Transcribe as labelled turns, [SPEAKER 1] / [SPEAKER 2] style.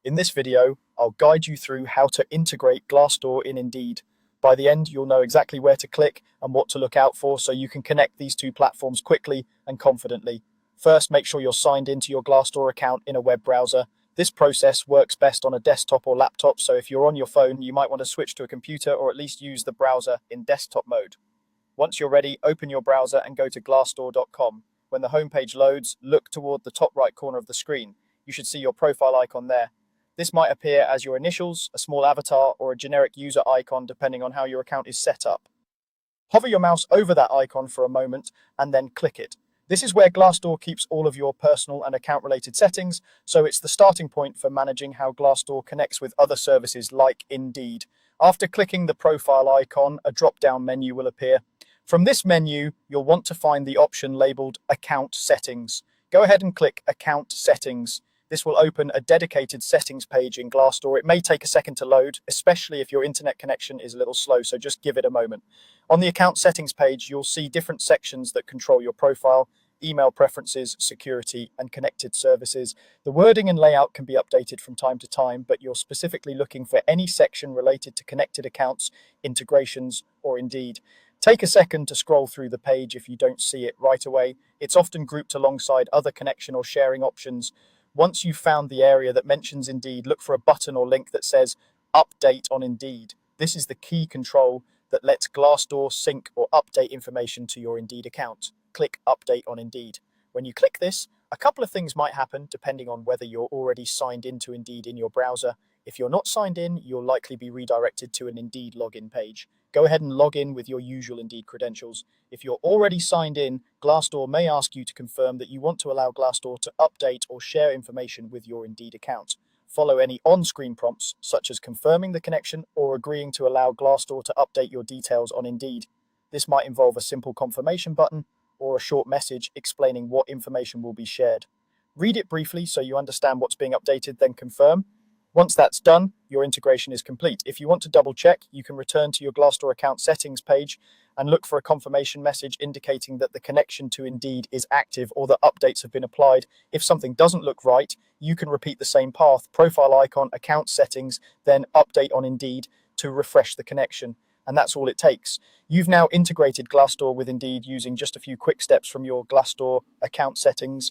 [SPEAKER 1] In this video, I'll guide you through how to integrate Glassdoor in Indeed. By the end, you'll know exactly where to click and what to look out for so you can connect these two platforms quickly and confidently. First, make sure you're signed into your Glassdoor account in a web browser. This process works best on a desktop or laptop, so if you're on your phone, you might want to switch to a computer or at least use the browser in desktop mode. Once you're ready, open your browser and go to glassdoor.com. When the homepage loads, look toward the top right corner of the screen. You should see your profile icon there. This might appear as your initials, a small avatar, or a generic user icon depending on how your account is set up. Hover your mouse over that icon for a moment and then click it. This is where Glassdoor keeps all of your personal and account-related settings, so it's the starting point for managing how Glassdoor connects with other services like Indeed. After clicking the profile icon, a drop-down menu will appear. From this menu, you'll want to find the option labeled Account Settings. Go ahead and click Account Settings. This will open a dedicated settings page in Glassdoor. It may take a second to load, especially if your internet connection is a little slow, so just give it a moment. On the account settings page, you'll see different sections that control your profile: email preferences, security, and connected services. The wording and layout can be updated from time to time, but you're specifically looking for any section related to connected accounts, integrations, or Indeed. Take a second to scroll through the page if you don't see it right away. It's often grouped alongside other connection or sharing options. Once you've found the area that mentions Indeed, look for a button or link that says Update on Indeed. This is the key control that lets Glassdoor sync or update information to your Indeed account. Click Update on Indeed. When you click this, a couple of things might happen depending on whether you're already signed into Indeed in your browser. If you're not signed in, you'll likely be redirected to an Indeed login page. Go ahead and log in with your usual Indeed credentials. If you're already signed in, Glassdoor may ask you to confirm that you want to allow Glassdoor to update or share information with your Indeed account. Follow any on-screen prompts, such as confirming the connection or agreeing to allow Glassdoor to update your details on Indeed. This might involve a simple confirmation button or a short message explaining what information will be shared. Read it briefly so you understand what's being updated, then confirm. Once that's done, your integration is complete. If you want to double check, you can return to your Glassdoor account settings page and look for a confirmation message indicating that the connection to Indeed is active or that updates have been applied. If something doesn't look right, you can repeat the same path: profile icon, account settings, then update on Indeed to refresh the connection. And that's all it takes. You've now integrated Glassdoor with Indeed using just a few quick steps from your Glassdoor account settings.